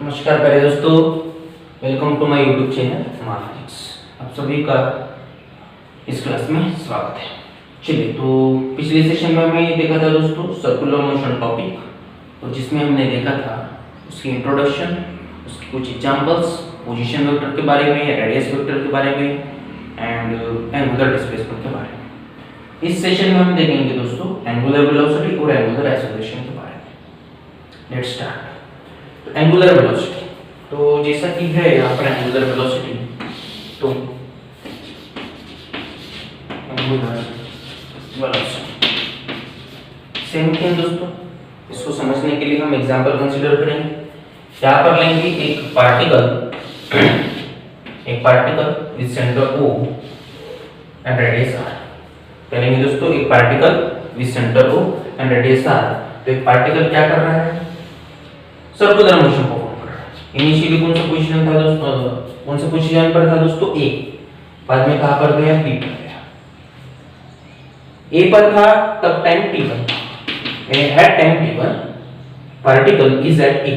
नमस्कार प्यारे दोस्तों, welcome to my YouTube channel smart physics. आप सभी का इस क्लास में स्वागत है। चलिए, तो पिछले सेशन में हमने ये देखा था दोस्तों सर्कुलर मोशन टॉपिक, और जिसमें हमने देखा था उसकी इंट्रोडक्शन, उसके कुछ एग्जांपल्स, पोजीशन वेक्टर के बारे में, रेडियस वेक्टर के बारे में एंड एंगुलर डिस्प्लेसमेंट के बारे में। इस सेशन में हम देखेंगे दोस्तों एंगुलर वेलोसिटी और एंगुलर एक्सेलरेशन के बारे में। Let's start. तो एंगुलर वेलोसिटी, तो जैसा कि है यहाँ पर एंगुलर वेलोसिटी, तो एंगुलर वेलोसिटी सेम थिंग दोस्तों। इसको समझने के लिए हम एग्जांपल कंसीडर करेंगे। यहाँ पर लेंगे एक particle with centre O and radius r। करेंगे दोस्तों एक particle with centre O and radius r। तो एक पार्टिकल क्या कर रहा है? सर्कुलर मोशन परफॉर्म कर रहा है। इनिशियली कौन सा पोजीशन था दोस्तों? कौन सा पोजीशन पर था दोस्तों? A। बाद में कहां पर गया? B पर गया। A पर था तब time t1, at time t1 particle is at A।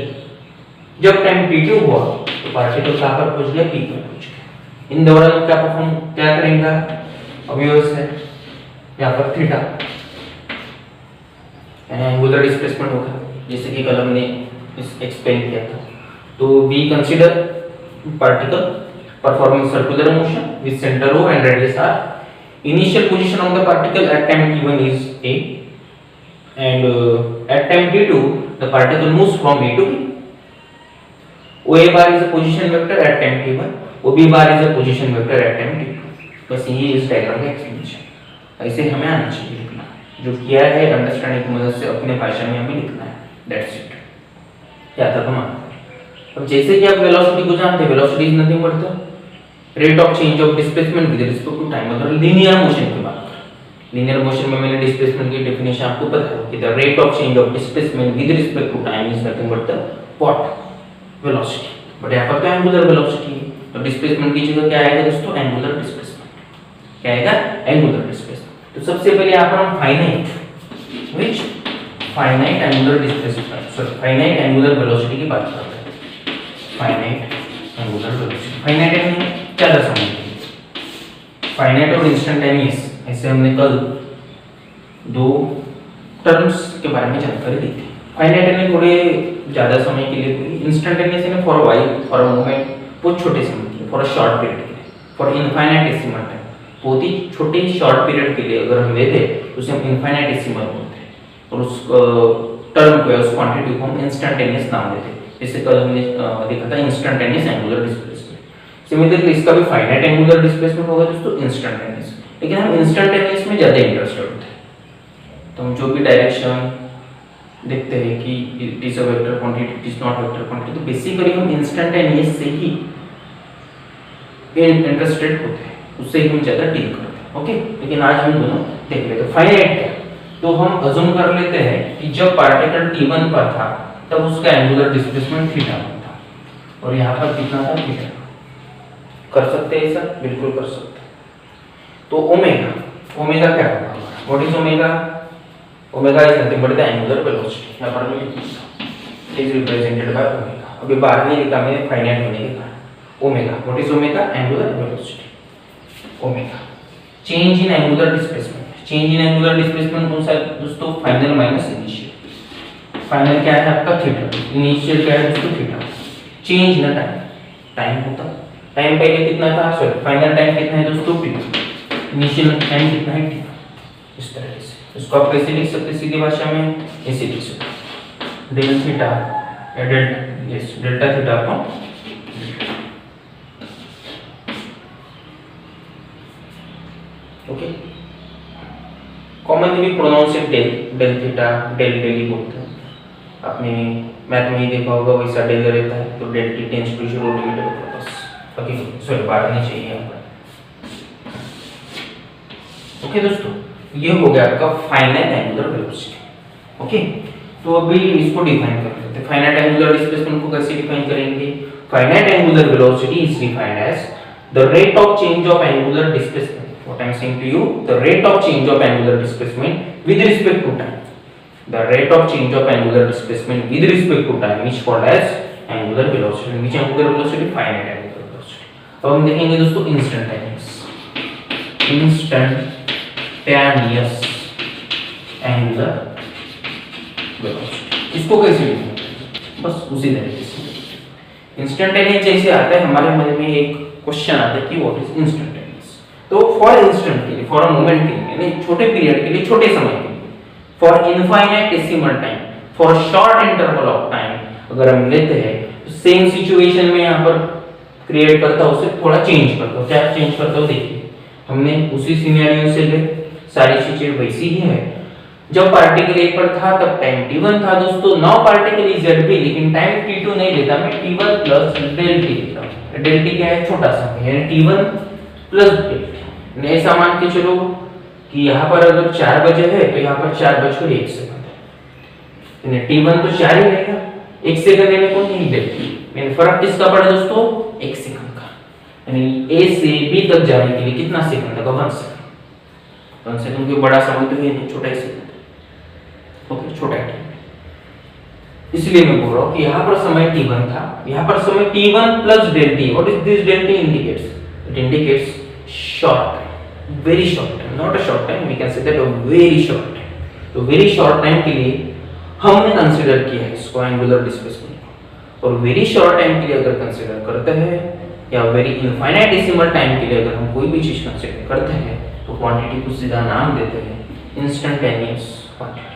जब टाइम t2 हुआ तो पार्टिकल कहां पर पहुंच गया? B पर पहुंच गया। इन दौरान क्या करेगा? ऑब्वियस है यहां पर थीटा एंगुलर डिस्प्लेसमेंट होगा, जैसे कि कल हमने एक्सप्लेन किया था। तो we consider particle performing circular motion with center O and radius r. Initial position of the particle at time t1 is A, and at time t2 the particle moves from A to B. OA bar is a position vector at time t1, OB bar is a position vector at time t2. बस ये इस diagram का explanation ऐसे हमें आना चाहिए लिखना। जो किया है अंडरस्टैंडिंग की मदद से अपने भाषा में हमें लिखना है। That's it. क्या था हमारा? अब जैसे कि आप वेलोसिटी को जानते हैं, velocity is nothing but the rate of change of displacement with respect to time. मतलब लीनियर मोशन की बात करें, लीनियर मोशन में मैंने डिस्प्लेसमेंट की डेफिनेशन आपको पता है कि the rate of change of displacement with respect to time is nothing but the what? Velocity. But यहाँ पर तो एंगुलर वेलोसिटी है, तो डिस्प्लेसमेंट की जगह क्या आएगा दोस्तों? Angular displacement. क्या आएगा? Angular displacement. तो सबसे पहले यहाँ पर हम finite angular displacement, sorry finite angular velocity की बात करते हैं। फाइनाइट एंगुलर वेलोसिटी, फाइनाइट यानी क्या दर्शाएंगे? फाइनाइट और इंस्टेंटेनियस, ऐसे हमने कल दो टर्म्स के बारे में जानकारी दी थी। फाइनाइट यानी थोड़े ज्यादा समय के लिए, इंस्टेंटेनियस यानी for a while, for a moment, बहुत छोटे समय के लिए, फॉर अ शॉर्ट पीरियड के लिए, फॉर इनफाइनाइटेसिमल टाइम, बहुत ही छोटे शॉर्ट पीरियड के लिए अगर हम लेते तो उसे हम इनफाइनाइटेसिमल बोलते हैं, और उस टर्म को या उस क्वांटिटी को हम इंस्टेंटेनियस नाम देते हैं। जैसे कल हमने देखा था इंस्टेंटेनियस एंगुलर डिस्प्लेसमेंट। सिमिलरली इसका भी फाइनाइट एंगुलर डिस्प्लेसमेंट होगा दोस्तों इंस्टेंटेनियस, लेकिन हम इंस्टेंटेनियस में ज्यादा इंटरेस्टेड होते हैं। तो हम जो भी डायरेक्शन देखते हैं कि it is a vector quantity, it is not vector quantity, तो बेसिकली हम इंस्टेंटेनियस से ही इंटरेस्टेड होते हैं, उससे ही हम ज्यादा डील करते हैं। ओके, लेकिन आज हम दोनों देख लेते हैं फाइनाइट क्या। तो हम अज्यूम कर लेते हैं कि जब पार्टिकल t1 पर था तब उसका एंगुलर डिस्प्लेसमेंट थीटा था, और यहाँ पर कितना था? थीटा। कर सकते हैं ऐसा? बिल्कुल कर सकते हैं। तो ओमेगा क्या होगा? What is omega? Omega is nothing but the angular velocity. यहाँ पर मैं लिखूंगा इज रिप्रेजेंटेड बाय ओमेगा। अभी बाहर नहीं लिखा मैंने फाइनाइट होने के कारण। Omega, what is omega? Angular velocity. Omega change in angular displacement. Change in angular displacement कौन सा है दोस्तों? Final minus initial. फाइनल क्या है आपका? थीटा। इनिशियल क्या है दोस्तों? थीटा। चेंज इन टाइम होता, टाइम पहले कितना था? सॉरी फाइनल टाइम कितना है दोस्तों? t। इनिशियल टाइम कितना है? t। इस तरह से इसको आप कैसे लिख सकते हैं? सीधी भाषा में ऐसे लिख सकते डेल थीटा या delta theta upon okay. Commonly भी pronounce it del theta, del ही बोलते हैं। आपने मैथ में ही देखा होगा वैसा डेल रहता है, तो del t tends to 0 limit होता है बस। ओके, सॉरी बाहर नहीं चाहिए आपको। ओके दोस्तों, ये हो गया आपका फाइनाइट एंगुलर वेलोसिटी। ओके, तो अभी इसको डिफाइन कर लेते हैं। फाइनाइट एंगुलर डिस्प्लेसमेंट को कैसे डिफाइन करेंगे? Finite angular velocity is defined as the rate of change of angular displacement. What I am saying to you, the rate of change of angular displacement with respect to time. The rate of change of angular displacement with respect to time is called as angular velocity, which angular velocity, finite angular velocity. अब हम देखेंगे दोस्तों instantaneous angular velocity. इसको कैसे लिखेंगे? बस उसी तरीके से इंस्टेंटेनियस जैसे आता है हमारे मन में एक क्वेश्चन आता है कि व्हाट इज इंस्टेंटेनियस। तो फॉर इंस्टेंट के लिए, फॉर अ मोमेंट के लिए, यानी छोटे पीरियड के लिए, छोटे समय के लिए, for infinitesimal time, for short interval of time अगर हम लेते हैं तो सेम सिचुएशन में यहाँ पर क्रिएट करता हूँ, उसे थोड़ा चेंज करता हूँ। क्या चेंज करता हूँ देखिए, हमने उसी सिनेरियो से ले, सारी चीजें वैसी ही है। जब पार्टिकल एक पर था तब टाइम t1 था दोस्तों, now particle is at b, लेकिन टाइम t2 नहीं लेता मैं, t1 प्लस del t लेता हूँ। del t क्या है? छोटा सा, यानी t1 प्लस del t। ऐसा मान के चलो कि यहाँ पर अगर 4 बजे है तो यहाँ पर 4:01 है, यानी t1 तो 4 ही रहेगा, 1 सेकंड लेने को नहीं del t, यानी फर्क किसका पड़ा दोस्तों? 1 सेकंड का। यानी a से b तक जाने के लिए कितना सेकंड लगा? 1 सेकंड। 1 सेकंड कोई बड़ा समय तो है नहीं, छोटा ही सेकंड। ओके, छोटा है। इसलिए मैं बोल रहा हूँ कि यहाँ पर समय t1 था, यहाँ पर समय t1 plus del t। What is this del t indicates? It indicates short time, very short time, not a short time, we can say that a very short time. तो वेरी शॉर्ट टाइम के लिए हमने consider किया है इसको angular displacement को, और very short time के लिए अगर कंसीडर करते हैं या वेरी इनफाइनाइटेसिमल टाइम के लिए अगर हम कोई भी चीज कंसीडर करते हैं तो क्वांटिटी को सीधा नाम देते हैं इंस्टेंटेनियस क्वांटिटी।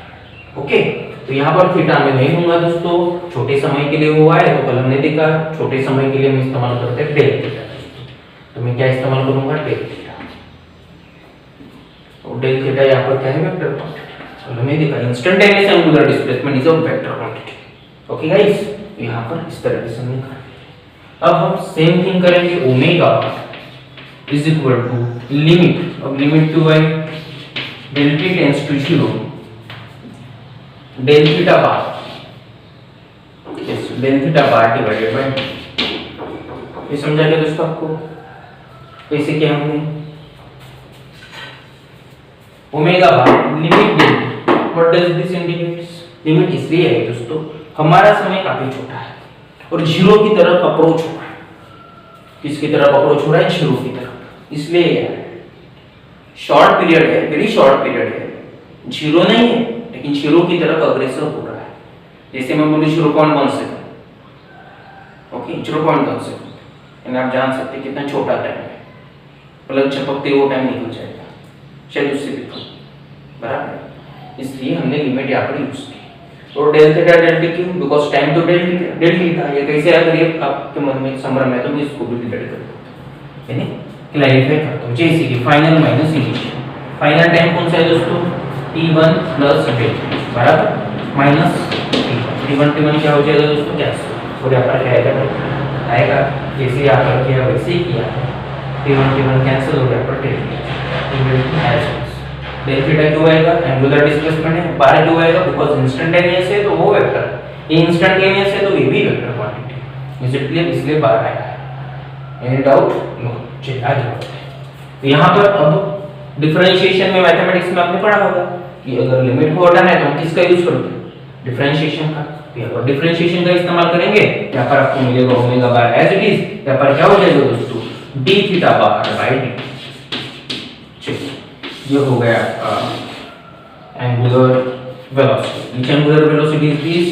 ओके, तो यहाँ पर थीटा में नहीं होगा दोस्तों, छोटे समय के लिए हुआ है तो कल हमने देखा, छोटे समय के लिए हम इस्तेमाल करते हैं डेल थीटा। तो मैं क्या इस्तेमाल करूंगा? Del theta. तो डेल थीटा यहाँ पर क्या है? Vector quantity. तो हमने देखा instantaneous angular displacement is a vector quantity. Okay guys, तो यहाँ पर इस तरह से हमने कहा। अब हम सेम थिंग करेंगे, omega is equal to limit, अब लिमिट टू है del t tends to 0 del theta bar, yes, del theta bar divided by, ये समझा गया दोस्तों आपको? कैसे किया हमने? Omega bar limit del, what does this indicates? Limit इसलिए है दोस्तों हमारा समय काफी छोटा है और 0 की तरफ अप्रोच हो रहा है। किसकी तरफ अप्रोच हो रहा है? 0 की तरफ। इसलिए यार शॉर्ट पीरियड है, वेरी शॉर्ट पीरियड है, 0 नहीं है लेकिन 0 की तरफ अग्रेसर हो रहा है। जैसे मैं बोलूं 0.1 सेकंड, ओके, 0.1 सेकंड, यानी आप जान सकते हैं कितना छोटा टाइम है, पलक झपकते वो टाइम निकल जाएगा, शायद उससे भी कम, बराबर। इसलिए हमने लिमिट यहाँ पर यूज की। और डेल थीटा डेल टी क्यों? बिकॉज टाइम तो डेल टी था। ये कैसे अगर ये आपके मन में संभ्रम है तो मैं इसको भी डिलीट कर दूंगा, यानी क्लैरिफाई करता हूँ। जैसे कि final minus initial, final time कौन सा है दोस्तों? t1 प्लस del बराबर माइनस t1 क्या हो जाएगा दोस्तों? कैंसिल, और यहाँ पर क्या आएगा? जैसे यहाँ पर किया वैसे ही किया है, t1 कैंसिल हो गया पर del थीटा क्यों आएगा? एंगुलर डिस्प्लेसमेंट है। बार क्यों आएगा? बिकॉज़ इंस्टेंटेनियस है तो वो वेक्टर, ये इंस्टेंटेनियस है तो ये भी vector quantity. Is it clear? इसलिए बार आएगा। Any doubt? नो। चलिए आगे बढ़ते हैं। तो यहाँ पर अब डिफरेंशिएशन में मैथमेटिक्स में आपने पढ़ा होगा कि अगर लिमिट को हटाना है तो हम किसका यूज करते हैं? डिफरेंशिएशन का। यहाँ पर डिफरेंशिएशन का इस्तेमाल करेंगे, यहाँ पर आपको मिलेगा omega bar as it is, यहाँ पर क्या हो जाएगा दोस्तों? d theta bar by dt। चलिए, ये हो गया angular velocity. Which angular velocity is this?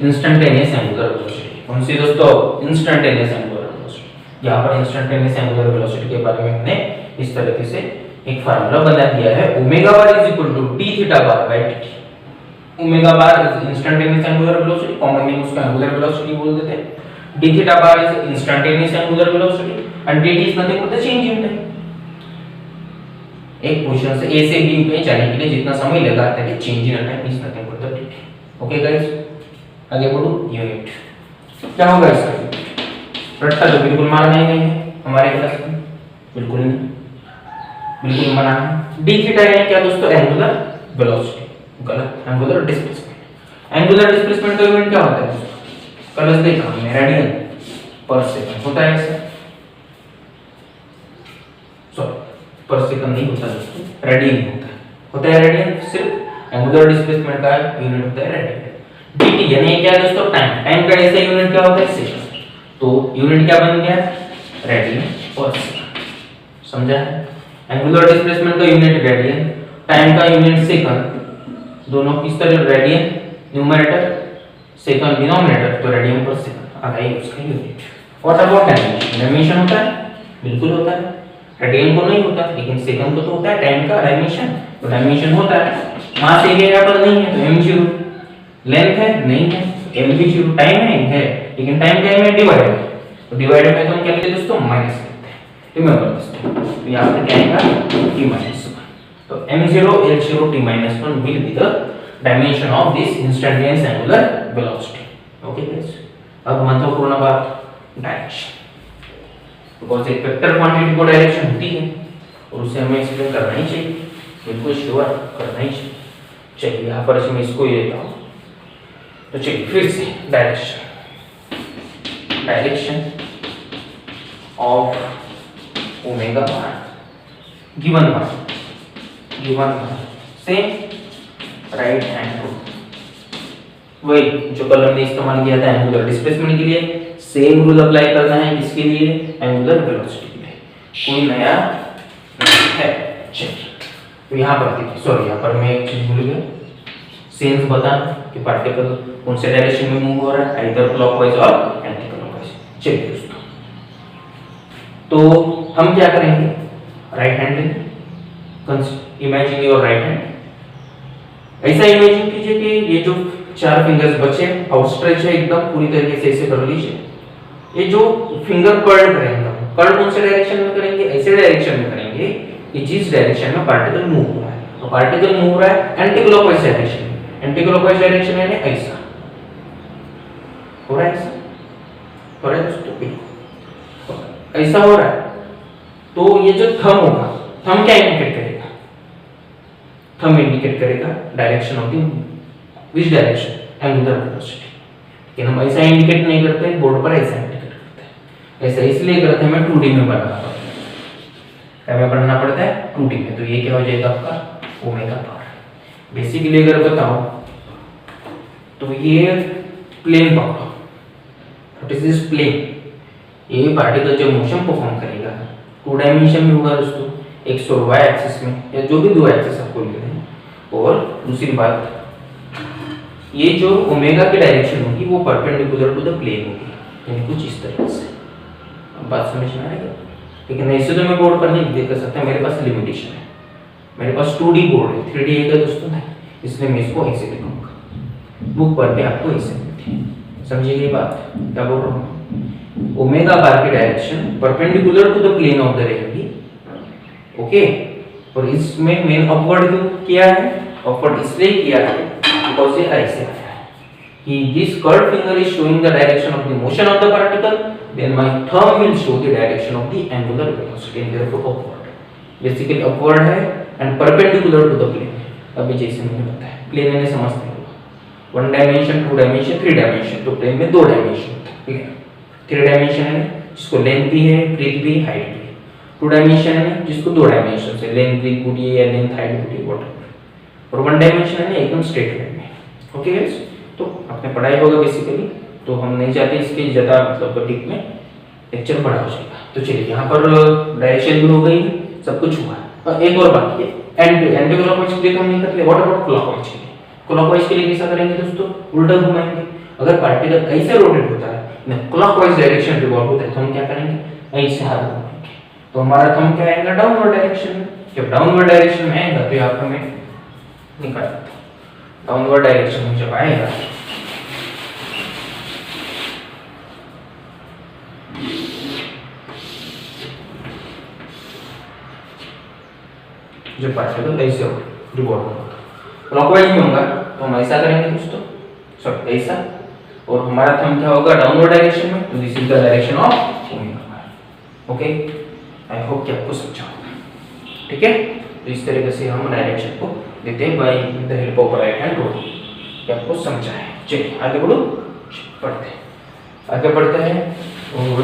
Instantaneous angular velocity. कौन सी दोस्तों? Instantaneous angular velocity. यहाँ पर इंस्टेंटेनियस एंगुलर वेलोसिटी के बारे में हमने इस तरीके से एक फार्मूला बना दिया है, omega bar is equal to d theta bar by dt। Omega bar is instantaneous angular velocity, common name उसका एंगुलर वेलोसिटी बोल देते हैं। d theta bar is instantaneous angular velocity and dt is nothing but the change in time. एक position से a से b पे जाने के लिए जितना समय लगा था कि change in time is nothing but the dt। Okay guys, आगे बढ़ो। यूनिट क्या होगा इसका? रट्टा तो बिल्कुल मारना ही नहीं है हमारे क्लास में, बिल्कुल नहीं, बिल्कुल मना है। d थीटा यानी क्या दोस्तों? Angular velocity. गलत, एंगुलर डिस्प्लेसमेंट। एंगुलर डिस्प्लेसमेंट का यूनिट क्या होता है? कल देखा हमने, रेडियन पर सेकंड होता है ऐसा, सॉरी पर सेकंड नहीं होता दोस्तों, रेडियन होता है रेडियन। सिर्फ एंगुलर डिस्प्लेसमेंट का यूनिट होता है रेडियन। dt यानी क्या दोस्तों? टाइम। टाइम का ऐसा यूनिट क्या होता है? सेकंड। यूनिट क्या बन गया, रेडियन पर सेकंड, समझा है। एंगुलर डिस्प्लेसमेंट का यूनिट रेडियन, टाइम का यूनिट सेकंड, दोनों किस तरह रेडियन न्यूमरेटर, सेकंड डिनोमिनेटर, तो रेडियन पर सेकंड आ गई उसका unit. What about dimension, dimension होता है, बिल्कुल होता है, रेडियन को नहीं होता लेकिन सेकंड को तो होता है टाइम का डायमेंशन, तो डायमेंशन होता है। मास एरिया यहाँ पर नहीं है तो m0, लेंथ है नहीं है m भी 0, टाइम है लेकिन टाइम क्या है डिवाइड है, तो डिवाइड में तो हम क्या लिखते हैं दोस्तों, माइनस लिखते हैं, रिमेंबर दोस्तों। तो यहाँ पर क्या आएगा t-1, तो m0 l0 t-1 will be the dimension of this instantaneous angular velocity. Okay guys, अब महत्वपूर्ण बात डायरेक्शन, बिकॉज़ एक वेक्टर क्वांटिटी को डायरेक्शन होती है और उसे हमें एक्सप्लेन करना ही चाहिए, बिल्कुल श्योर करना ही चाहिए। चलिए यहाँ पर मैं इसको ये लेता हूँ, तो चलिए फिर से direction of omega bar given से राइट हैंड रूल, वही जो कल हमने इस्तेमाल किया था एंगुलर डिस्प्लेसमेंट के लिए, सेम रूल अप्लाई करना है किसके लिए, एंगुलर वेलोसिटी के लिए, कोई नया नहीं है। चलिए तो यहाँ पर देखिए, सॉरी यहाँ पर मैं एक चीज भूल गया, सेंस बताना कि पार्टिकल कौन से डायरेक्शन में मूव हो रहा है, आइदर क्लॉकवाइज और एंटी क्लॉकवाइज। चलिए दोस्तों, तो हम क्या करेंगे, right hand, imagine your right hand, ऐसा इमेजिन कीजिए कि ये जो 4 फिंगर्स बचे आउटस्ट्रेच है एकदम पूरी तरीके से, ऐसे कर लीजिए। ये जो फिंगर कर्ल करेंगे, कर्ल कौन से डायरेक्शन में करेंगे, ऐसे डायरेक्शन में करेंगे कि जिस डायरेक्शन में पार्टिकल मूव हो रहा है, तो पार्टिकल मूव हो रहा है एंटी क्लॉकवाइज डायरेक्शन में, एंटी क्लॉकवाइज डायरेक्शन यानी ऐसा हो रहा है, ऐसा हो रहा है दोस्तों, ऐसा हो रहा है। तो ये जो थंब होगा, थंब क्या इंडिकेट करेगा, थंब इंडिकेट करेगा direction of the which direction, angular velocity. लेकिन हम ऐसा इंडिकेट नहीं करते बोर्ड पर, ऐसा इंडिकेट करते हैं, ऐसा इसलिए करते हैं हमें 2D में बनाना पड़ता है, हमें बनाना पड़ता है 2D में। तो ये क्या हो जाएगा आपका ओमेगा बार। बेसिकली अगर बताऊं तो ये प्लेन पकड़ो, व्हाट इज दिस प्लेन, ये पार्टिकल जब मोशन परफॉर्म करेगा 2 डायमेंशन में होगा दोस्तों, एक्स और वाई एक्सिस में, या जो भी 2 एक्सिस आपको ले रहे हैं। और दूसरी बात, ये जो ओमेगा की डायरेक्शन होगी वो परपेंडिकुलर टू द प्लेन होगी, यानी कुछ इस तरह से। अब बात समझ में आएगा, लेकिन ऐसे तो मैं बोर्ड पर नहीं देख सकता, मेरे पास लिमिटेशन है, मेरे पास 2D बोर्ड है, 3D है दोस्तों नहीं, इसलिए मैं इसको ऐसे लिखूंगा, बुक पर भी आपको ऐसे मिलती है। समझिए ये बात क्या बोल रहा हूँ, ओमेगा बार की direction perpendicular to the plane of the रहेगी, ओके। और इसमें मेन अपवर्ड क्यों किया है, अपवर्ड इसलिए किया है बिकॉज़ ये ऐसे आया है कि this curved finger is showing the direction of the motion of the particle, then my thumb will show the direction of the angular velocity and therefore upward. Basically upward है and perpendicular to the plane. अभी जैसे मैंने बताया plane ने समझते हो 1 dimension 2 dimension 3 dimension, तो plane में 2 डायमेंशन होता है, ठीक है। 3 डायमेंशन है जिसको लेंथ भी है, ब्रेथ भी, हाइट भी। 2 डायमेंशन है जिसको 2 डायमेंशन से लेंथ ब्रेथ बूटी या लेंथ हाइट बूटी व्हाटएवर। और 1 डायमेंशन है एकदम स्ट्रेट लाइन में, ओके गाइस। तो आपने पढ़ाई होगा बेसिकली, तो हम नहीं चाहते इसके ज्यादा मतलब डीप में लेक्चर बड़ा हो जाएगा। तो चलिए यहाँ पर डायरेक्शन भी हो गई, सब कुछ हुआ। और एक और बाकी है, एंटी क्लॉकवाइज के लिए हम नहीं करते, व्हाट अबाउट क्लॉकवाइज के लिए। क्लॉकवाइज के लिए कैसा करेंगे दोस्तों, उल्टा घुमाएंगे। अगर पार्टिकल ऐसे रोटेट होता है ना, क्लॉकवाइज डायरेक्शन रिवॉल्व होता है, तो हम क्या करेंगे, ऐसे हाथ घुमाएंगे, तो हमारा थंब क्या आएगा, डाउनवर्ड डायरेक्शन में। जब डाउनवर्ड डायरेक्शन में आएगा तो यहाँ पर मैं निकाल देता हूँ, डाउनवर्ड डायरेक्शन में जब आएगा जब पार्टिकल ऐसे रिवॉल्व होगा, क्लॉकवाइज में होगा तो हम ऐसा करेंगे दोस्तों, सॉरी ऐसा, और हमारा थंब क्या होगा, डाउनवर्ड डायरेक्शन में। तो this is the direction of omega, okay. I hope कि आपको समझा होगा, ठीक है। तो इस तरीके से हम डायरेक्शन को देते हैं by the help of right hand rule, ये आपको समझा है। चलिए आगे बढ़ो, पढ़ते हैं, आगे बढ़ते हैं। और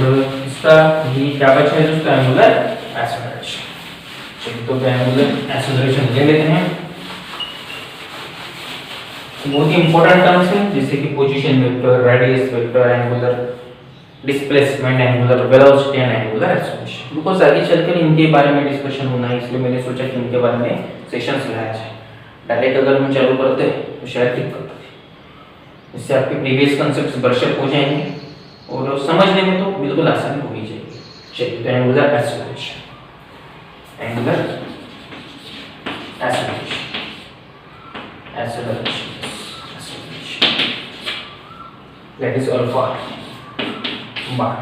इसका ये क्या बचा है दोस्तों, एंगुलर एक्सेलरेशन। चलिए तो एंगुलर एक्सेलरेशन ले लेते हैं। बहुत ही इंपॉर्टेंट टर्म्स हैं जैसे कि position vector, radius vector, angular displacement, angular velocity and angular acceleration. Because आगे चलकर इनके बारे में डिस्कशन होना है, इसलिए मैंने सोचा कि इनके बारे में सेशंस लगाया जाए। डायरेक्ट अगर हम चालू करते तो शायद दिक्कत होती, इससे आपके प्रीवियस कंसेप्ट्स ब्रशअप हो जाएंगे और समझने में तो बिल्कुल आसानी हो ही जाएगी। चलिए, तो angular acceleration, angular acceleration, acceleration, that is alpha bar.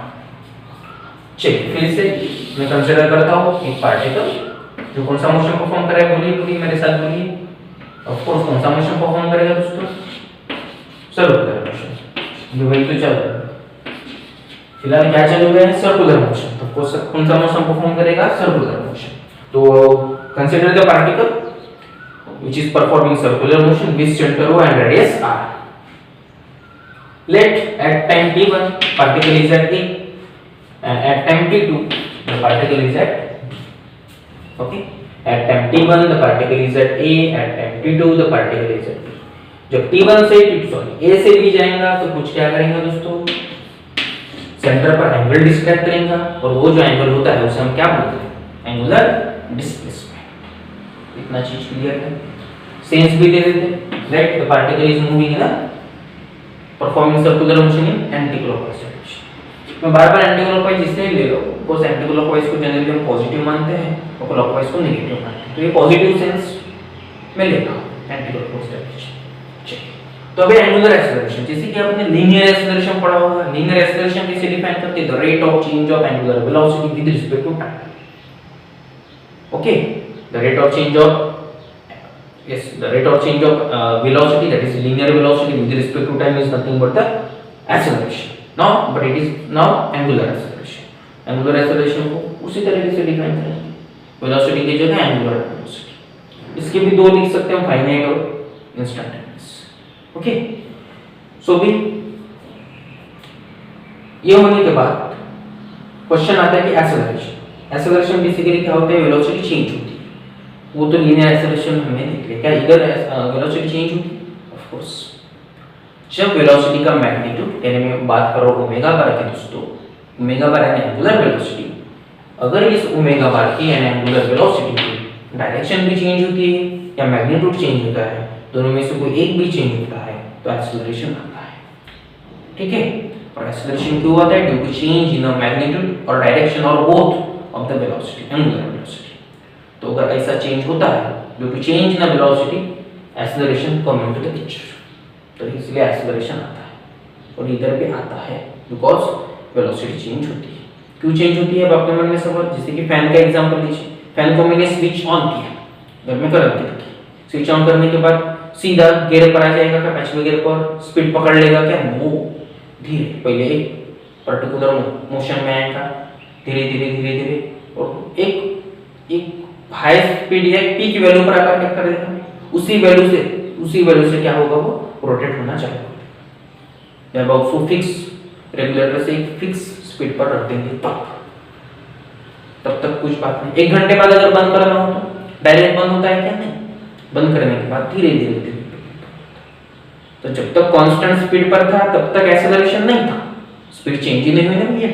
चलिए, फिर से मैं कंसीडर करता हूँ एक पार्टिकल जो कौन सा मोशन परफॉर्म करेगा, बोलिए मेरे साथ बोलिए। ऑफ कोर्स कौन सा मोशन परफॉर्म करेगा दोस्तों? सर्कुलर मोशन, जो वही तो चल रहा है फिलहाल। क्या चल रहा है? Circular motion. तो कौन सा मोशन परफॉर्म करेगा? Circular motion. तो consider the particle which is performing circular motion with center O and radius r. Let at time t1 particle is at A and at time t2 the particle is at B. Okay, at time t1 the particle is at A, at time t2 the particle is at B. जब t1 से A से B जाएगा तो कुछ क्या करेंगे दोस्तों? Centre पर एंगल डिस्क्राइब करेंगे और वो जो एंगल होता है उसे हम क्या बोलते हैं? Angular displacement. इतना चीज क्लियर है? सेंस भी दे देते हैं। Right, the particle is moving in performing circular motion in anti clockwise direction. मैं बार-बार एंटी क्लॉकवाइज इसलिए ले रहा हूं बिकॉज़ एंटी क्लॉकवाइज को जनरली हम पॉजिटिव मानते हैं और क्लॉकवाइज को नेगेटिव मानते हैं। तो ये पॉजिटिव सेंस में लेता हूं एंटी क्लॉकवाइज डायरेक्शन। चलिए, तो अभी एंगुलर एक्सेलरेशन, जैसे कि आपने लीनियर एक्सेलरेशन पढ़ा होगा। लीनियर एक्सेलरेशन कैसे डिफाइन करते हैं? The rate of change of angular velocity with respect to time. Okay, the rate of change of velocity, that is linear velocity with respect to time, is nothing but the acceleration. Now but it is now angular acceleration. Angular acceleration को उसी तरीके से define करेंगे, velocity की जगह angular velocity. इसके भी दो लिख सकते हैं, फाइनाइट और इंस्टेंटेनियस। ओके, सो भी ये होने के बाद क्वेश्चन आता है कि एक्सेलरेशन। एक्सेलरेशन बेसिकली क्या होता है? वेलोसिटी चेंज होती है। वो तो लीनियर एक्सेलरेशन हमने देख लिया। क्या इधर वेलोसिटी चेंज होती है? ऑफ कोर्स, जब वेलोसिटी का मैग्नीट्यूड, यानी मैं बात कर रहा हूं ओमेगा बार की दोस्तों, ओमेगा बार यानी एंगुलर वेलोसिटी, अगर इस ओमेगा बार की यानी एंगुलर वेलोसिटी की डायरेक्शन भी चेंज होती है या मैग्नीट्यूड चेंज होता है, दोनों में से कोई एक भी चेंज होता है तो एक्सेलरेशन आता है। ठीक है, और एक्सेलरेशन क्यों आता है? Due to change in the magnitude or direction or both of the velocity, angular velocity. तो अगर ऐसा चेंज होता है due to change in the velocity, acceleration come into the picture. तो इसलिए एक्सेलरेशन आता है और इधर भी आता है बिकॉज़ वेलोसिटी चेंज होती है। क्यों चेंज होती है? अब आपके मन में सवाल, जैसे कि फैन का एग्जांपल लीजिए। फैन को मैंने स्विच ऑन किया, घर में करंट दी, स्विच ऑन करने के बाद सीधा गियर पर आ जाएगा क्या? पैचवे गियर पर स्पीड पकड़ लेगा क्या? नो, धीरे, पहले एक पर्टिकुलर मोशन में आएगा, धीरे धीरे धीरे धीरे, और एक हाई स्पीड या पीक वैल्यू पर आकर क्या कर देगा? उसी वैल्यू से क्या होगा? वो रोटेट होना चाहिए। जब आप उसको फिक्स रेगुलेटर से एक फिक्स स्पीड पर रख देंगे तब तक कुछ बात नहीं। 1 घंटे बाद अगर बंद करना हो तो डायरेक्ट बंद होता है क्या? नहीं, बंद करने के बाद धीरे धीरे धीरे। तो जब तक कांस्टेंट स्पीड पर था तब तक एक्सेलरेशन नहीं था, स्पीड चेंज ही नहीं हुई ना भैया।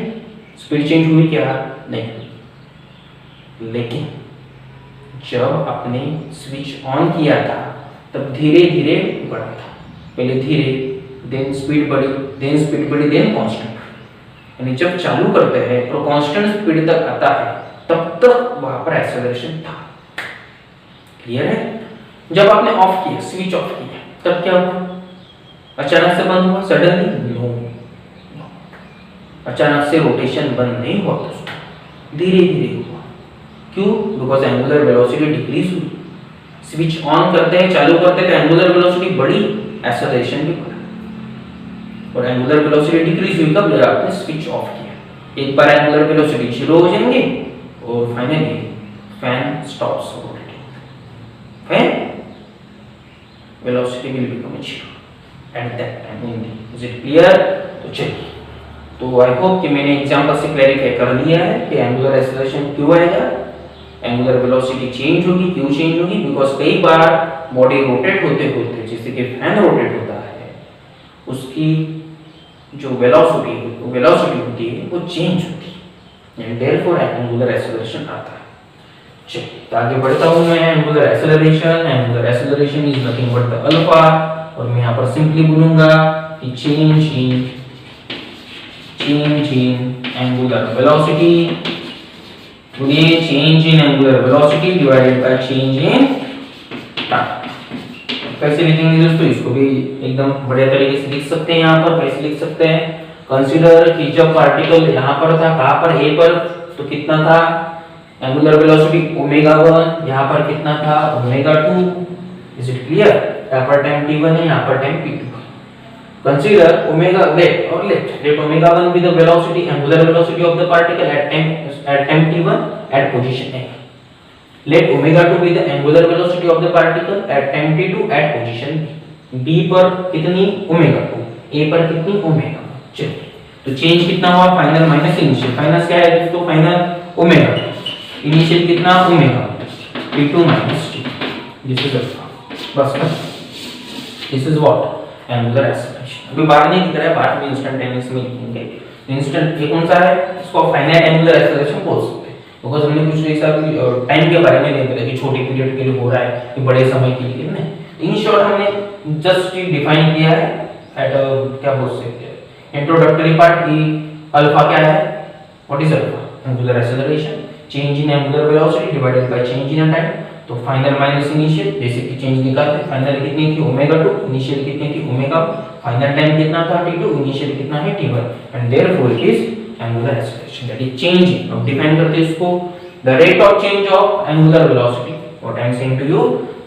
स्पीड चेंज हुई क्या? नहीं। लेकिन जब आपने स्विच ऑन किया था तब धीरे धीरे बढ़ा था, पहले धीरे, देन स्पीड बढ़ी, देन कांस्टेंट। यानी जब चालू करते हैं और कांस्टेंट स्पीड तक आता है तब तक वहां पर एक्सेलरेशन था। क्लियर है? जब आपने ऑफ किया, स्विच ऑफ किया, तब क्या हुआ? अचानक से बंद हुआ सडनली? नो, अचानक से रोटेशन बंद नहीं हुआ दोस्तों, धीरे धीरे हुआ। क्यों? बिकॉज एंगुलर वेलोसिटी डिक्रीज हुई। स्विच ऑन करते हैं, चालू करते हैं तो एंगुलर वेलोसिटी बढ़ी, एक्सेलरेशन भी बढ़ा। और एंगुलर वेलोसिटी डिक्रीज हुई कब? जब आपने स्विच ऑफ किया। एक बार एंगुलर वेलोसिटी 0 हो जाएंगे और finally fan stops rotating, fan velocity will become 0 at that time only. Is it clear? तो चलिए, तो आई होप कि मैंने एग्जांपल से क्लैरिफाई कर लिया है कि एंगुलर एक्सेलरेशन क्यों आएगा, एंगुलर वेलोसिटी चेंज होगी। क्यों चेंज होगी? बिकॉज कई बार बॉडी रोटेट होते होते, जैसे कि फैन रोटेट होता है, उसकी जो वेलोसिटी जो वेलोसिटी होती है वो चेंज होती है एंड देयरफॉर एंगुलर एक्सेलरेशन आता है। चलिए तो आगे बढ़ता हूँ मैं। Angular acceleration is nothing but the alpha, और मैं यहाँ पर सिंपली बोलूंगा कि change in angular velocity, change in angular velocity divided by change in time. कैसे लिखेंगे दोस्तों, इसको भी एकदम बढ़िया तरीके से लिख सकते हैं। यहाँ पर कैसे लिख सकते हैं, कंसीडर कि जब पार्टिकल यहाँ पर था, कहाँ पर, ए पर, तो कितना था एंगुलर वेलोसिटी ओमेगा 1, यहाँ पर कितना था ओमेगा 2। Is it clear? यहाँ पर टाइम t1 है, यहाँ पर टाइम t2 है। Consider omega let omega 1 be the velocity, angular velocity of the particle at time t1 at position A. Let omega 2 be the angular velocity of the particle at time t2 at position B. B पर कितनी omega 2, A पर कितनी omega 1। चलिए तो change कितना हुआ, final minus initial. Final क्या है दोस्तों, फाइनल ओमेगा, इनिशियल कितना omega t2 minus t। This is बस this is what angular acceleration. अभी बाहर नहीं दिख रहा है, बाहर में इंस्टेंटेनियस में लिखेंगे। इंस्टेंट ये कौन सा है, इसको फाइनाइट एंगुलर एक्सेलरेशन बोल सकते हैं, बिकॉज़ हमने कुछ ऐसा टाइम के बारे में नहीं बताया कि छोटे पीरियड के लिए हो रहा है कि बड़े समय के लिए नहीं। इन शॉर्ट हमने जस्ट डिफाइन किया है एट क्या बोल सकते हैं इंट्रोडक्टरी पार्ट की अल्फा क्या है, what is alpha, angular acceleration, change in angular velocity divided by change in time. तो फाइनल माइनस इनिशियल, जैसे कि चेंज निकालते हैं, फाइनल कितनी थी ओमेगा 2, इनिशियल कितनी थी ओमेगा, फाइनल टाइम कितना था t2, इनिशियल कितना है t1 and therefore it is angular acceleration that is change. अब डिफाइन करते हैं इसको, the rate of change of angular velocity, what I am saying to you,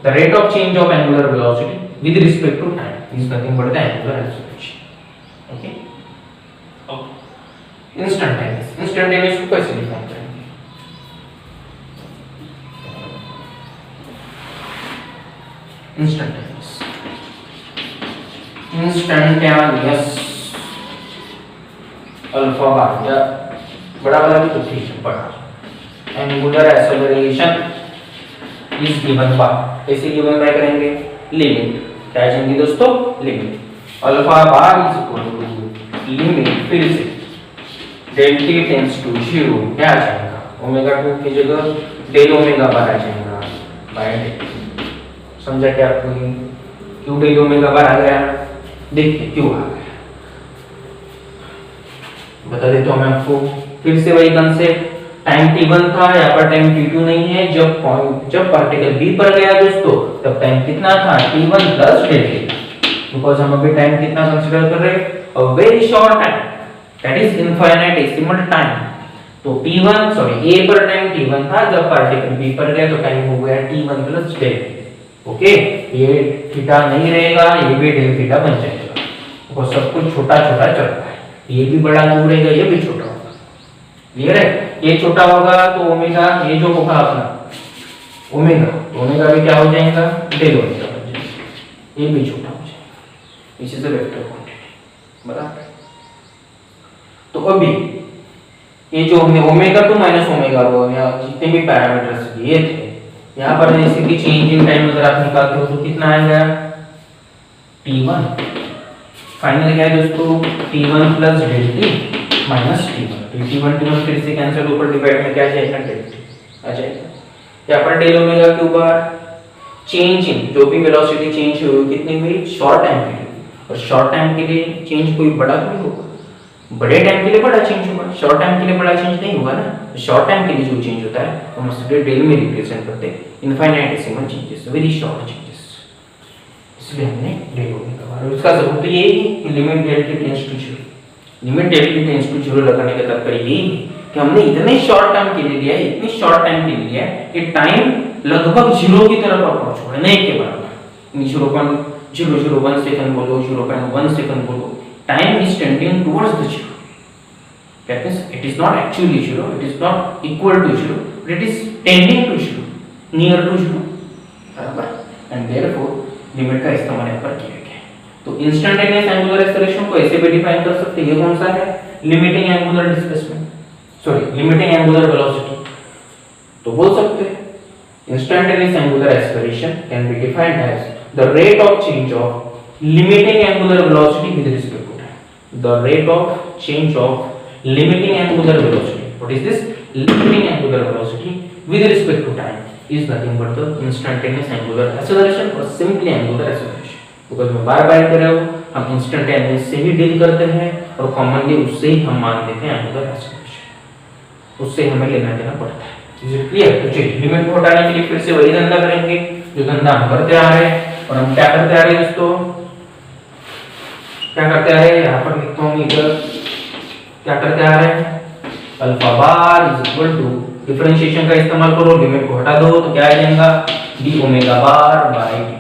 the rate of change of angular velocity with respect to time is nothing but the angular acceleration. Okay, अब instantaneous को कैसे define करेंगे, instantaneous alpha bar या बड़ा वाला भी तो ठीक है, बड़ा angular acceleration is given by, ऐसे गिवन बाय करेंगे लिमिट, क्या जाएंगे दोस्तों, limit alpha bar is equal to limit, फिर से डेल t टेंड्स टू 0 क्या आ जाएगा, ओमेगा 2 की जगह डेल ओमेगा बार आ जाएगा बाय डेल। समझा क्या आपको, क्यों डेल ओमेगा बार आ गया, देखिए क्यों आ गया, बता देता हूं मैं आपको फिर से वही कंसेप्ट। टाइम t1 था, यहाँ पर टाइम t2 नहीं है। जब पार्टिकल b पर गया दोस्तों तब टाइम कितना था t1 plus del t, because हम अभी टाइम कितना कंसीडर कर रहे हैं, अ very short time that is infinitesimal time. तो t1 सॉरी a पर टाइम t1 था, जब पार्टिकल b पर गया तो टाइम हो गया t1 प्लस डेल। ओके, ये थीटा नहीं रहेगा, ये भी डेल थीटा बन जाएगा, वो सब कुछ छोटा छोटा चल रहा है, ये भी बड़ा क्यों रहेगा, ये भी छोटा होगा। क्लियर है, ये छोटा होगा तो ओमेगा, ये जो होगा अपना ओमेगा, तो ओमेगा भी क्या हो जाएगा, डेल ओमेगा बन जाएगा, ये भी छोटा हो जाएगा। इसी से वेक्टर क्वांटिटी बराबर। तो अभी ये जो हमने ओमेगा 2 माइनस ओमेगा 1 या जितने भी पैरामीटर्स दिए थे, यहाँ पर जैसे कि चेंज इन टाइम अगर आप निकालते हो तो कितना आएगा t1, फाइनल क्या है दोस्तों t1 plus del t minus t1, तो t1 फिर से कैंसिल, ऊपर डिवाइड में क्या जाएगा डेल t आ जाएगा। यहाँ पर डेल ओमेगा के ऊपर चेंज इन जो भी वेलोसिटी चेंज हुई कितनी हुई, शॉर्ट टाइम के लिए, और शॉर्ट टाइम के लिए चेंज कोई बड़ा थोड़ी होगा, बड़े टाइम के लिए बड़ा चेंज होगा, शॉर्ट टाइम के लिए बड़ा चेंज नहीं होगा ना। शॉर्ट टाइम के लिए जो चेंज होता है हम उसको डेल में रिप्रेजेंट करते हैं, infinitesimal changes, very short changes, इसलिए हमने डेल ओमेगा बार। और इसका सबूत ये है कि limit del t tends to 0, limit del t tends to 0 लगाने का तात्पर्य यही है कि हमने इतने शॉर्ट टाइम के लिए लिया है, इतनी शॉर्ट टाइम के लिए लिया है कि टाइम लगभग 0 की तरफ अप्रोच हो रहा है, नहीं के बराबर, 0.001 सेकंड बोलो, 0.1 सेकंड बोलो, time is tending towards the 0. That means it is not actually 0, it is not equal to 0, but it is tending to 0, near to 0, बराबर। and therefore लिमिट का इस्तेमाल यहाँ पर किया गया है। तो इंस्टेंटेनियस एंगुलर एक्सेलरेशन को ऐसे भी डिफाइन कर सकते हैं, ये कौन सा है, limiting angular displacement, sorry limiting angular velocity, तो बोल सकते हैं instantaneous angular acceleration can be defined as the rate of change of limiting angular velocity with respect to time, the rate of change of limiting angular velocity, what is this limiting angular velocity with respect to time is nothing but the instantaneous angular acceleration or simply angular acceleration, because मैं बार बार कर रहा हूँ, हम instantaneous से ही deal करते हैं और commonly उससे ही हम मान लेते हैं एंगुलर एक्सेलरेशन, उससे हमें लेना देना पड़ता है। Is it clear? तो चलिए लिमिट को हटाने के लिए फिर से वही धंधा करेंगे जो धंधा हम करते आ रहे हैं। और हम क्या करते आ रहे हैं दोस्तों, क्या करते आ रहे हैं, यहाँ पर लिखता हूँ इधर, क्या करते आ रहे हैं, alpha bar is equal to, differentiation का इस्तेमाल करो, लिमिट को हटा दो तो क्या आ जाएगा, D omega bar by D.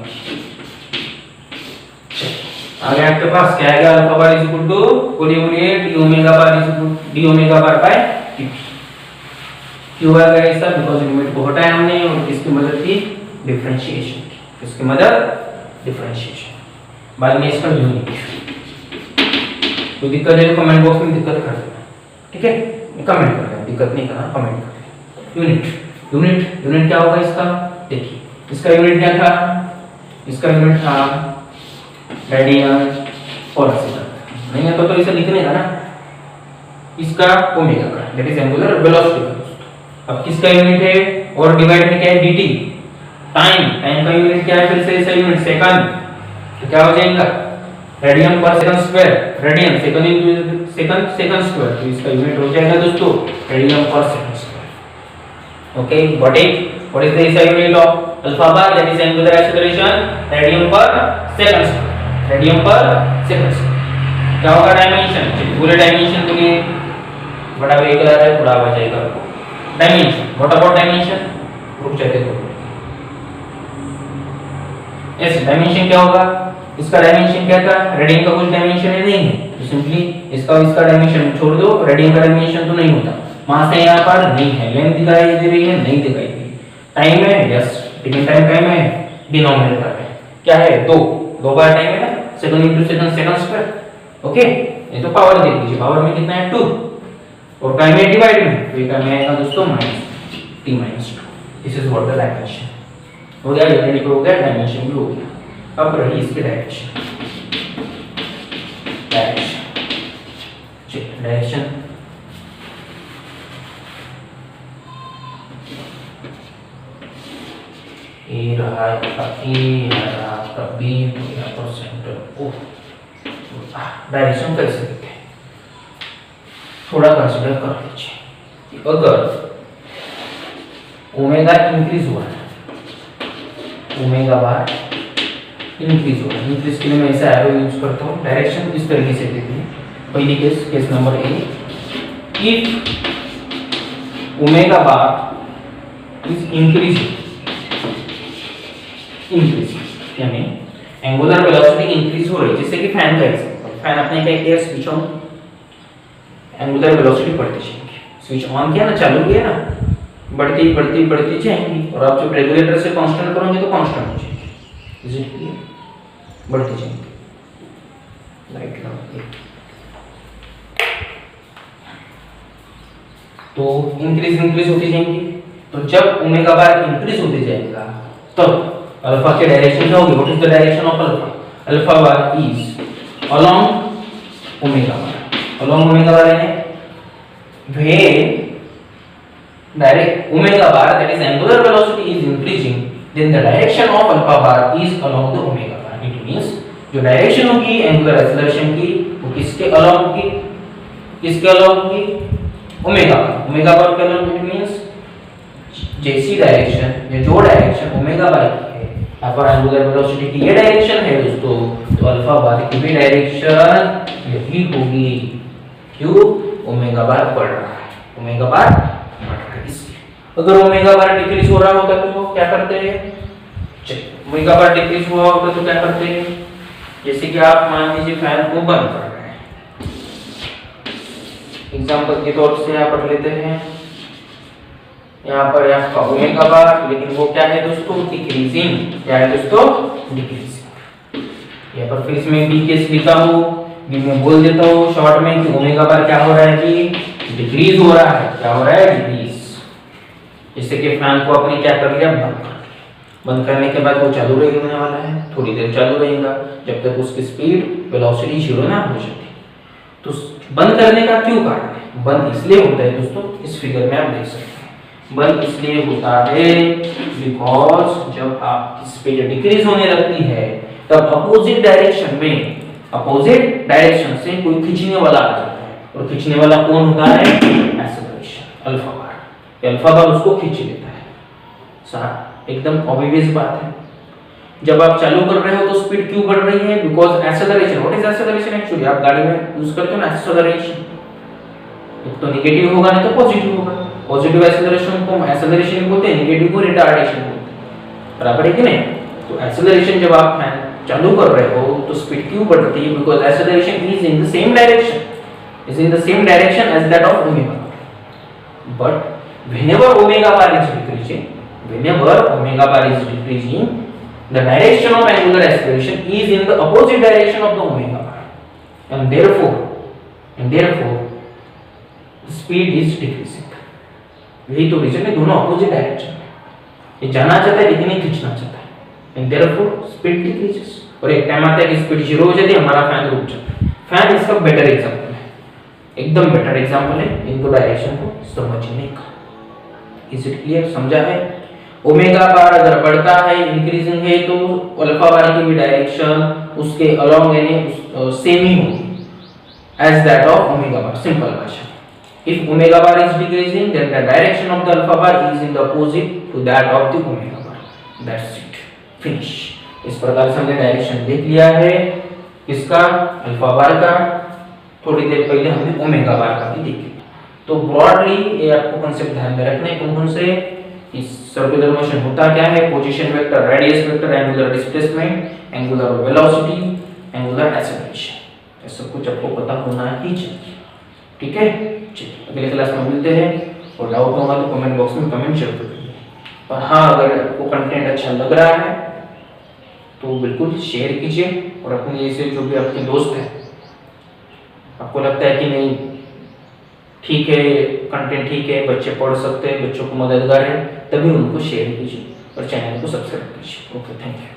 आगे आपके पास क्या आएगा, alpha bar is equal to, बोलिए D omega bar is equal D omega bar by D. क्यों आ गया ऐसा, बिकॉज़ लिमिट को हटाया हमने और किसकी मदद की, डिफरेंशिएशन की, किसकी मदद, डिफरेंशिएशन। बाद में इसका यूनिट, तो दिक्कत है तो कमेंट बॉक्स में दिक्कत कर देना, ठीक है, कमेंट कर देना, दिक्कत नहीं करना, कमेंट कर देना। यूनिट क्या होगा इसका, देखिए इसका यूनिट क्या था, इसका यूनिट था रेडियन पर सेकंड, नहीं है तो इसे लिखने का ना, इसका ओमेगा का, दैट इज एंगुलर वेलोसिटी का। अब किसका यूनिट है और डिवाइड में क्या है, dt, टाइम का यूनिट क्या है, फिर से इसका यूनिट सेकंड, तो क्या हो जाएगा, रेडियन पर second square, radian second into second square, तो इसका यूनिट हो जाएगा दोस्तों रेडियन पर second square. Okay, what is the unit of alpha bar, that is angular acceleration, radian पर सेकंड स्क्वायर, रेडियन पर सेकंड स्क्वायर। क्या होगा डायमेंशन, पूरे डायमेंशन के लिए बड़ा वे कलर है, पूरा आ जाएगा डायमेंशन। व्हाट अबाउट डायमेंशन, रुक जाते तो ऐसे डायमेंशन क्या होगा, इसका डायमेंशन क्या था, रेडियन का कुछ डायमेंशन है नहीं है, तो सिंपली इसका डायमेंशन छोड़ दो, रेडियन का डायमेंशन तो नहीं होता, वहां से यहाँ पर नहीं है, लेंथ दिखाई दे रही है, नहीं दिखाई दे रही, टाइम है, यस, लेकिन टाइम है, डिनोमिनेटर है, क्या है, दो बार टाइम है ना, second into second square. Okay, ये तो पावर देख लीजिए, पावर में कितना है 2 और टाइम है डिवाइड में, तो ये टाइम आएगा दोस्तों -t -2। This is what the dimension हो गया, यूनिट भी हो गया, डायमेंशन भी हो गया। अब रही इसकी डायरेक्शन, ये रहा आपका बी, यहाँ पर सेंटर ओ। डायरेक्शन कैसे लिखते हैं, थोड़ा कंसीडर कर लीजिए, अगर ओमेगा इंक्रीज हुआ है, ओमेगा बार इंक्रीज हो रहा है, इंक्रीज के लिए मैं ऐसा एरो यूज करता हूँ, डायरेक्शन इस तरीके से देती है। पहली case number A, if omega bar is increase यानी एंगुलर वेलोसिटी इंक्रीज हो रही है, जैसे कि फैन का एग्जांपल, फैन अपने क्या किया, स्विच ऑन, एंगुलर वेलोसिटी बढ़ती जाएगी, स्विच ऑन किया ना, चालू किया ना, बढ़ती जाएंगी, और आप जब रेगुलेटर से कांस्टेंट करोगे तो कांस्टेंट हो जाएगी, इज इट क्लियर, बढ़ती जाएंगी, लाइट तो इंक्रीज होती जाएंगी। तो जब ओमेगा बार इंक्रीज होते जाएगा तब अल्फा के डायरेक्शन क्या होगी, what is the direction of alpha, alpha bar is along omega बार यानी when direct omega bar, that is angular velocity, is increasing, then the direction of alpha bar is along the omega bar. It means जो direction होगी angular acceleration की वो किसके along होगी, किसके along होगी, omega बार के अलोंग। इट मींस जैसी डायरेक्शन या जो डायरेक्शन ओमेगा बार की है, यहाँ पर एंगुलर वेलोसिटी की ये डायरेक्शन है दोस्तों, तो अल्फा बार की भी डायरेक्शन यही होगी। क्यों, ओमेगा बार बढ़ रहा है, ओमेगा बार बढ़ रहा है, इसलिए। अगर ओमेगा बार डिक्रीज हो रहा होता तो क्या करते हैं, ओमेगा बार डिक्रीज हुआ होता तो क्या करते हैं, जैसे कि आप मान लीजिए फैन को बंद कर रहे हैं, एग्जांपल के तौर से यहाँ पर लेते हैं, यहाँ पर आपका ओमेगा बार, लेकिन वो क्या है दोस्तों, डिक्रीजिंग, क्या है दोस्तों, डिक्रीजिंग। यहाँ पर फिर इसमें बी केस लिखा हूँ, बी में बोल देता हूँ शॉर्ट में कि ओमेगा बार क्या हो रहा है जी, डिक्रीज हो रहा है, क्या हो रहा है, डिक्रीज। जैसे कि फैन को आपने क्या कर लिया, बंद करने के बाद वो चालू रहने वाला है, थोड़ी देर चालू रहेगा जब तक उसकी स्पीड वेलोसिटी जीरो ना हो जाती। तो बंद करने का क्यों कारण है? बंद इसलिए होता है दोस्तों, इस फिगर में आप देख सकते हैं, बंद इसलिए होता है बिकॉज जब आपकी स्पीड डिक्रीज होने लगती है तब अपोजिट डायरेक्शन से कोई खींचने वाला आ जाता है, और खींचने वाला कौन होता है? Acceleration, alpha bar. Alpha bar उसको खींच लेता है। साहब एकदम ऑब्वियस बात है, जब आप चालू कर रहे हो तो स्पीड क्यों बढ़ रही है? Because acceleration. What is acceleration actually? आप गाड़ी में यूज करते हो ना एक्सेलरेशन, एक तो नेगेटिव होगा नहीं तो पॉजिटिव होगा। पॉजिटिव एक्सेलरेशन को एक्सेलरेशन बोलते हैं, नेगेटिव को रिटार्डेशन बोलते हैं, बराबर है कि नहीं? तो एक्सेलरेशन जब आप फैन चालू कर रहे हो तो स्पीड क्यों बढ़ती है? Because acceleration is in the same direction as that of omega. But whenever omega bar is decreasing, the direction of angular acceleration is in the opposite direction of the omega bar, and therefore speed is decreasing. यही तो reason है, दोनों opposite direction में, ये जाना चाहता है लेकिन नहीं खींचना चाहता है, and therefore speed decreases। और एक टाइम आता है कि स्पीड जीरो हो जाती है, हमारा फैन रुक जाता है। फैन इसका बेटर एग्जांपल है, एकदम बेटर एग्जांपल है इनको डायरेक्शन को समझने का। Is it clear? समझा है? ओमेगा बार अगर बढ़ता है, इंक्रीजिंग है, तो अल्फा बार की भी डायरेक्शन उसके अलोंग यानी सेम ही होगी as that of omega bar. Simple भाषा, if omega bar is decreasing then the direction of the alpha bar is in the opposite to that of the omega bar. That's it, finish. इस प्रकार से हमने direction देख लिया है, किसका? Alpha bar का। थोड़ी देर पहले हमने ओमेगा बार का भी देख लिया। तो ब्रॉडली ये आपको कांसेप्ट ध्यान में रखने कौन से, इस सर्कुलर मोशन होता क्या है? Position vector, radius vector, angular displacement, angular velocity, angular acceleration, ये सब कुछ आपको पता होना ही चाहिए। ठीक है, चलिए अगले क्लास में मिलते हैं, और डाउट होगा तो कमेंट बॉक्स में कमेंट जरूर करिए। और हाँ, अगर आपको कंटेंट अच्छा लग रहा है तो बिल्कुल शेयर कीजिए, और अपने जैसे जो भी आपके दोस्त हैं, आपको लगता है कि नहीं ठीक है, कंटेंट ठीक है, बच्चे पढ़ सकते हैं, बच्चों को मददगार है, तभी उनको शेयर कीजिए और चैनल को सब्सक्राइब कीजिए। Okay, thank you.